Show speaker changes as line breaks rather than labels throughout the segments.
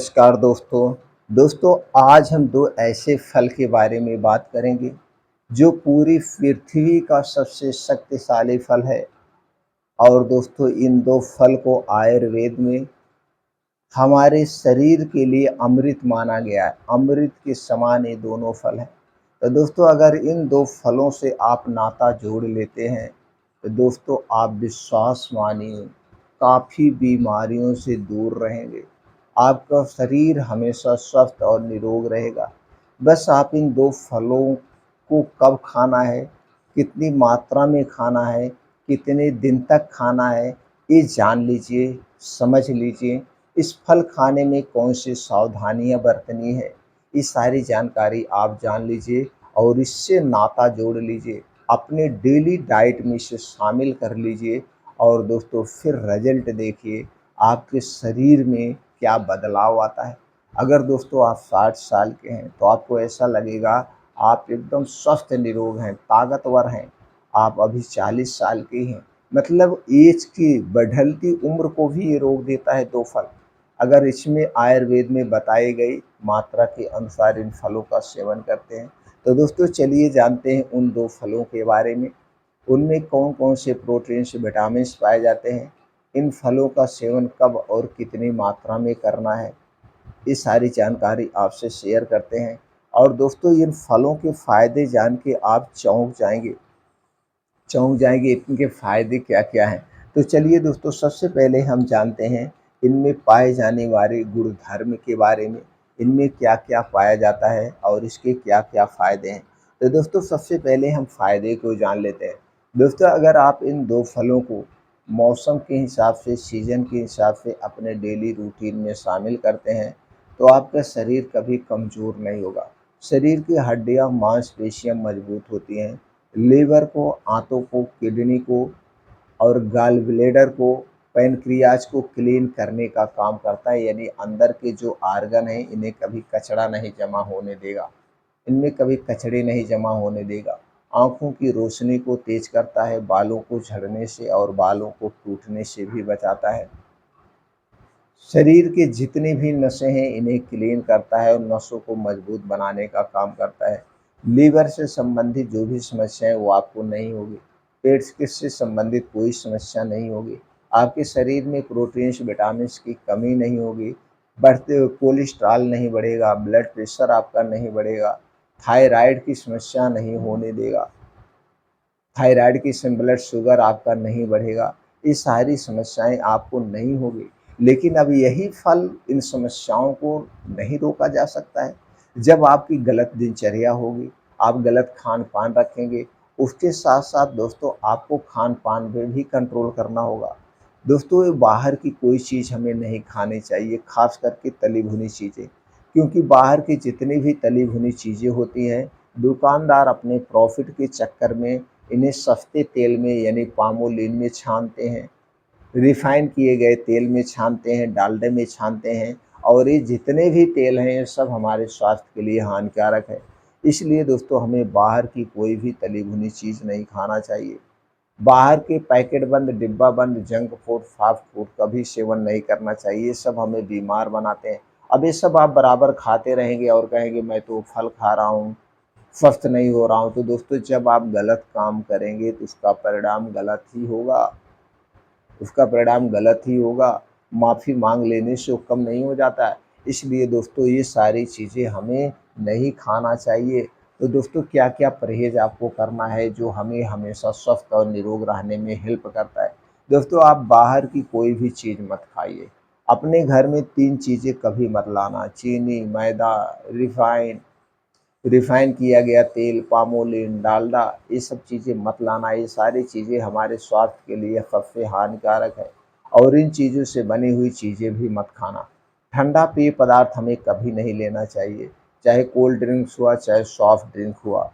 नमस्कार दोस्तों आज हम दो ऐसे फल के बारे में बात करेंगे जो पूरी पृथ्वी का सबसे शक्तिशाली फल है। और दोस्तों इन दो फल को आयुर्वेद में हमारे शरीर के लिए अमृत माना गया है। अमृत के समान ये दोनों फल हैं। तो दोस्तों अगर इन दो फलों से आप नाता जोड़ लेते हैं तो दोस्तों आप विश्वास मानिए काफ़ी बीमारियों से दूर रहेंगे। आपका शरीर हमेशा स्वस्थ और निरोग रहेगा। बस आप इन दो फलों को कब खाना है, कितनी मात्रा में खाना है, कितने दिन तक खाना है, ये जान लीजिए, समझ लीजिए। इस फल खाने में कौन सी सावधानियाँ बरतनी है, ये सारी जानकारी आप जान लीजिए और इससे नाता जोड़ लीजिए। अपने डेली डाइट में इसे शामिल कर लीजिए और दोस्तों फिर रिजल्ट देखिए आपके शरीर में क्या बदलाव आता है। अगर दोस्तों आप 60 साल के हैं तो आपको ऐसा लगेगा आप एकदम स्वस्थ निरोग हैं, ताकतवर हैं। आप अभी 40 साल के हैं, मतलब एज की बढ़ती उम्र को भी ये रोक देता है दो फल। अगर इसमें आयुर्वेद में बताई गई मात्रा के अनुसार इन फलों का सेवन करते हैं तो दोस्तों चलिए जानते हैं उन दो फलों के बारे में। उनमें कौन कौन से प्रोटीन्स विटामिन्स पाए जाते हैं, इन फलों का सेवन कब और कितनी मात्रा में करना है, ये सारी जानकारी आपसे शेयर करते हैं। और दोस्तों इन फलों के फ़ायदे जान के आप चौंक जाएंगे इनके फ़ायदे क्या क्या हैं। तो चलिए दोस्तों सबसे पहले हम जानते हैं इनमें पाए जाने वाले गुणधर्म के बारे में। इनमें क्या क्या पाया जाता है और इसके क्या क्या फ़ायदे हैं। तो दोस्तों सबसे पहले हम फ़ायदे को जान लेते हैं। दोस्तों अगर आप इन दो फलों को मौसम के हिसाब से, सीज़न के हिसाब से अपने डेली रूटीन में शामिल करते हैं तो आपका शरीर कभी कमज़ोर नहीं होगा। शरीर की हड्डियाँ मांसपेशियाँ मजबूत होती हैं। लीवर को, आंतों को, किडनी को और गॉल ब्लैडर को, पैनक्रियाज को क्लीन करने का काम करता है। यानी अंदर के जो आर्गन हैं इन्हें कभी कचरा नहीं जमा होने देगा, इनमें कभी कचड़े नहीं जमा होने देगा। आँखों की रोशनी को तेज करता है, बालों को झड़ने से और बालों को टूटने से भी बचाता है। शरीर के जितनी भी नसें हैं इन्हें क्लीन करता है और नसों को मजबूत बनाने का काम करता है। लीवर से संबंधित जो भी समस्याएं वो आपको नहीं होगी। पेट के से संबंधित कोई समस्या नहीं होगी। आपके शरीर में प्रोटीन्स विटामिन्स की कमी नहीं होगी। बढ़ते हुए कोलेस्ट्रॉल नहीं बढ़ेगा, ब्लड प्रेशर आपका नहीं बढ़ेगा, थायराइड की समस्या नहीं होने देगा, थायराइड की ब्लड शुगर आपका नहीं बढ़ेगा। ये सारी समस्याएं आपको नहीं होगी। लेकिन अब यही फल इन समस्याओं को नहीं रोका जा सकता है। जब आपकी गलत दिनचर्या होगी, आप गलत खान पान रखेंगे, उसके साथ साथ दोस्तों आपको खान पान में भी कंट्रोल करना होगा। दोस्तों ये बाहर की कोई चीज़ हमें नहीं खानी चाहिए, खास करके तली भुनी चीज़ें। क्योंकि बाहर की जितनी भी तली भुनी चीज़ें होती हैं, दुकानदार अपने प्रॉफिट के चक्कर में इन्हें सस्ते तेल में यानी पामोलिन में छानते हैं, रिफाइन किए गए तेल में छानते हैं, डालडे में छानते हैं। और ये जितने भी तेल हैं ये सब हमारे स्वास्थ्य के लिए हानिकारक है। इसलिए दोस्तों हमें बाहर की कोई भी तली भुनी चीज़ नहीं खाना चाहिए। बाहर के पैकेट बंद, डिब्बा बंद जंक फूड, फास्ट फूड का भी सेवन नहीं करना चाहिए। ये सब हमें बीमार बनाते हैं। अब ये सब आप बराबर खाते रहेंगे और कहेंगे मैं तो फल खा रहा हूँ, स्वस्थ नहीं हो रहा हूँ, तो दोस्तों जब आप गलत काम करेंगे तो उसका परिणाम गलत ही होगा। उसका परिणाम गलत ही होगा। माफ़ी मांग लेने से वो कम नहीं हो जाता है। इसलिए दोस्तों ये सारी चीज़ें हमें नहीं खाना चाहिए। तो दोस्तों क्या क्या परहेज़ आपको करना है जो हमें हमेशा स्वस्थ और निरोग रहने में हेल्प करता है। दोस्तों आप बाहर की कोई भी चीज़ मत खाइए। अपने घर में 3 चीज़ें कभी मत लाना: चीनी, मैदा, रिफाइन किया गया तेल, पामोलिन, डालडा, ये सब चीज़ें मत लाना। ये सारी चीज़ें हमारे स्वास्थ्य के लिए सबसे हानिकारक है और इन चीज़ों से बनी हुई चीज़ें भी मत खाना। ठंडा पेय पदार्थ हमें कभी नहीं लेना चाहिए, चाहे कोल्ड ड्रिंक्स हुआ, चाहे सॉफ्ट ड्रिंक हुआ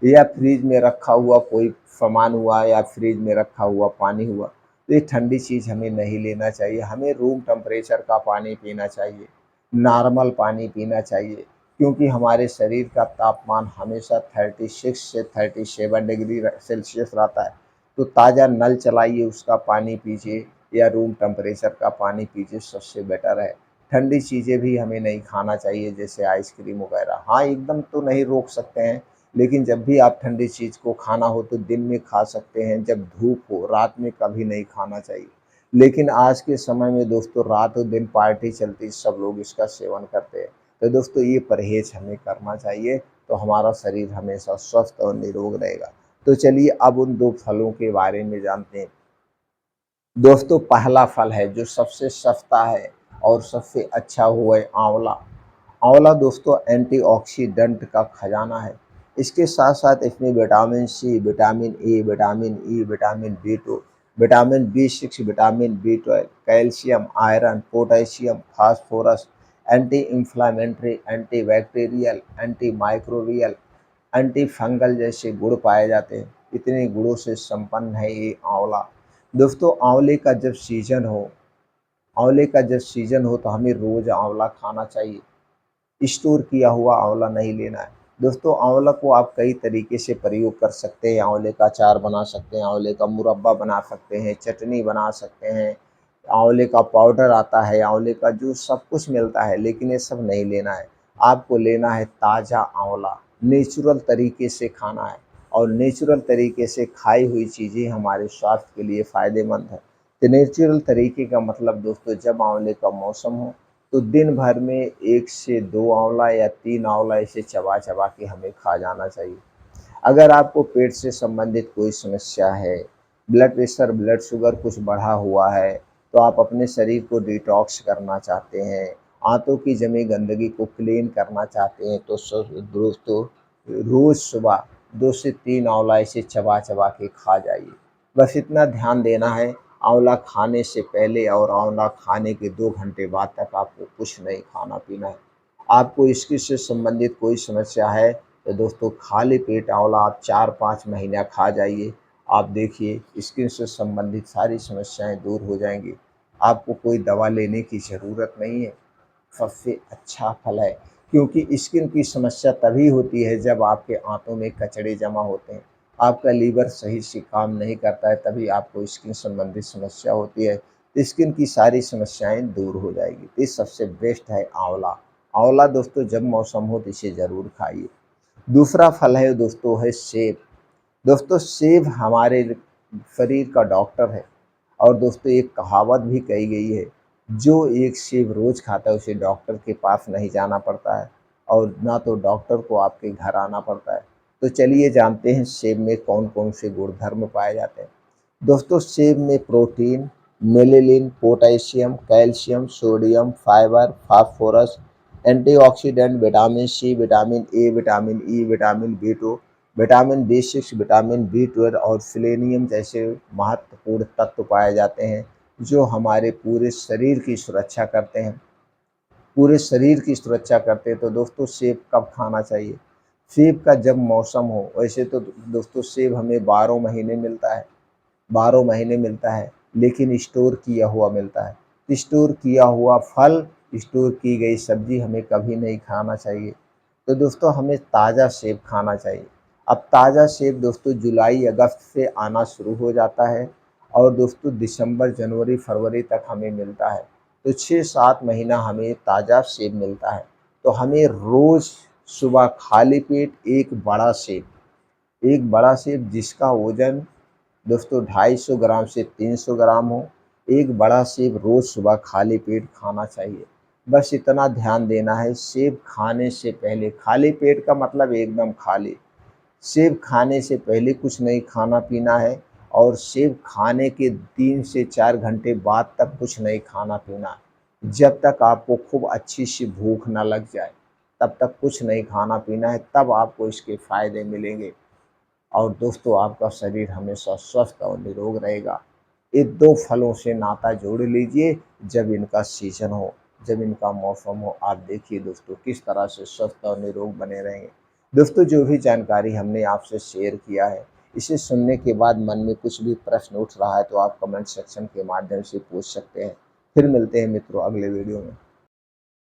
या फ्रिज में रखा हुआ कोई सामान हुआ या फ्रिज में रखा हुआ पानी हुआ। तो ये ठंडी चीज़ हमें नहीं लेना चाहिए। हमें रूम टेम्परेचर का पानी पीना चाहिए, नॉर्मल पानी पीना चाहिए। क्योंकि हमारे शरीर का तापमान हमेशा 36 से 37 डिग्री सेल्सियस रहता है। तो ताज़ा नल चलाइए, उसका पानी पीजिए या रूम टेम्परेचर का पानी पीजिए, सबसे बेटर है। ठंडी चीज़ें भी हमें नहीं खाना चाहिए जैसे आइसक्रीम वगैरह। हाँ, एकदम तो नहीं रोक सकते हैं, लेकिन जब भी आप ठंडी चीज़ को खाना हो तो दिन में खा सकते हैं, जब धूप हो, रात में कभी नहीं खाना चाहिए। लेकिन आज के समय में दोस्तों रातों दिन पार्टी चलती, सब लोग इसका सेवन करते हैं। तो दोस्तों ये परहेज़ हमें करना चाहिए, तो हमारा शरीर हमेशा स्वस्थ और निरोग रहेगा। तो चलिए अब उन 2 फलों के बारे में जानते हैं। दोस्तों पहला फल है जो सबसे सस्ता है और सबसे अच्छा वो है आंवला। आंवला दोस्तों एंटीऑक्सीडेंट का खजाना है। इसके साथ-साथ इसमें vitamin C, vitamin A, vitamin E, vitamin बी2, vitamin B6, vitamin B12, calcium, iron, potassium, phosphorus, anti inflammatory, antibacterial, antimicrobial, anti fungal जैसे गुण पाए जाते हैं। इतने गुणों से संपन्न है ये आंवला। दोस्तों आंवले का जब सीज़न हो तो हमें रोज़ आंवला खाना चाहिए। स्टोर किया हुआ आंवला नहीं लेना है। दोस्तों आंवला को आप कई तरीके से प्रयोग कर सकते हैं। आंवले का अचार बना सकते हैं, आंवले का मुरब्बा बना सकते हैं, चटनी बना सकते हैं, आंवले का पाउडर आता है, आंवले का जूस, सब कुछ मिलता है, लेकिन ये सब नहीं लेना है। आपको लेना है ताज़ा आंवला, नेचुरल तरीके से खाना है और नेचुरल तरीके से खाई हुई चीज़ें हमारे स्वास्थ्य के लिए फ़ायदेमंद है। तो नेचुरल तरीके का मतलब दोस्तों जब आंवले का मौसम हो तो दिन भर में 1 से 2 आंवला या 3 आंवला ऐसे चबा-चबा के हमें खा जाना चाहिए। अगर आपको पेट से संबंधित कोई समस्या है, ब्लड प्रेशर, ब्लड शुगर कुछ बढ़ा हुआ है, तो आप अपने शरीर को डिटॉक्स करना चाहते हैं, आंतों की जमी गंदगी को क्लीन करना चाहते हैं, तो दोस्तों रोज़ सुबह 2 से 3 आंवला ऐसे चबा-चबा के खा जाइए। बस इतना ध्यान देना है, आंवला खाने से पहले और आंवला खाने के 2 घंटे बाद तक आपको कुछ नहीं खाना-पीना है। आपको इसकी से संबंधित कोई समस्या है तो दोस्तों खाली पेट आंवला आप 4-5 महीना खा जाइए। आप देखिए स्किन से संबंधित सारी समस्याएँ दूर हो जाएँगी। आपको कोई दवा लेने की ज़रूरत नहीं है। सबसे अच्छा फल है क्योंकि स्किन की समस्या तभी होती है जब आपके आंतों में कचड़े जमा होते हैं, आपका लीवर सही से काम नहीं करता है, तभी आपको स्किन संबंधित समस्या होती है। तो स्किन की सारी समस्याएं दूर हो जाएगी। तो ये सबसे बेस्ट है आंवला। आंवला दोस्तों जब मौसम हो तो इसे ज़रूर खाइए। दूसरा फल है दोस्तों है सेब। दोस्तों सेब हमारे शरीर का डॉक्टर है और दोस्तों एक कहावत भी कही गई है, जो एक सेब रोज़ खाता है उसे डॉक्टर के पास नहीं जाना पड़ता है और ना तो डॉक्टर को आपके घर आना पड़ता है। तो चलिए जानते हैं सेब में कौन-कौन से गुणधर्म पाए जाते हैं। दोस्तों सेब में protein, melanin, potassium, calcium, sodium, fibre, phosphorus, antioxidant, vitamin C, vitamin A, vitamin E, vitamin बी2, vitamin B6, vitamin B12 और सेलेनियम जैसे महत्वपूर्ण तत्व पाए जाते हैं, जो हमारे पूरे शरीर की सुरक्षा करते हैं। पूरे शरीर की सुरक्षा करते हैं। तो दोस्तों सेब कब खाना चाहिए? सेब का जब मौसम हो। वैसे तो दोस्तों सेब हमें 12 महीने मिलता है। 12 महीने मिलता है, लेकिन स्टोर किया हुआ मिलता है। स्टोर किया हुआ फल, स्टोर की गई सब्ज़ी हमें कभी नहीं खाना चाहिए। तो दोस्तों हमें ताज़ा सेब खाना चाहिए। अब ताज़ा सेब दोस्तों जुलाई, अगस्त से आना शुरू हो जाता है और दोस्तों दिसंबर, जनवरी, फरवरी तक हमें मिलता है। तो 6-7 महीना हमें ताज़ा सेब मिलता है। तो हमें रोज़ सुबह खाली पेट एक बड़ा सेब जिसका वज़न दोस्तों 250 ग्राम से 300 ग्राम हो, एक बड़ा सेब रोज़ सुबह खाली पेट खाना चाहिए। बस इतना ध्यान देना है सेब खाने से पहले, खाली पेट का मतलब एकदम खाली। सेब खाने से पहले कुछ नहीं खाना-पीना है और सेब खाने के 3 से 4 घंटे बाद तक कुछ नहीं खाना-पीना है। जब तक आपको खूब अच्छी सी भूख ना लग जाए, तब तक कुछ नहीं खाना-पीना है, तब आपको इसके फ़ायदे मिलेंगे। और दोस्तों आपका शरीर हमेशा स्वस्थ और निरोग रहेगा। ये 2 फलों से नाता जोड़ लीजिए जब इनका सीज़न हो, जब इनका मौसम हो। आप देखिए दोस्तों किस तरह से स्वस्थ और निरोग बने रहेंगे। दोस्तों जो भी जानकारी हमने आपसे शेयर किया है, इसे सुनने के बाद मन में कुछ भी प्रश्न उठ रहा है तो आप कमेंट सेक्शन के माध्यम से पूछ सकते हैं। फिर मिलते हैं मित्रों अगले वीडियो में।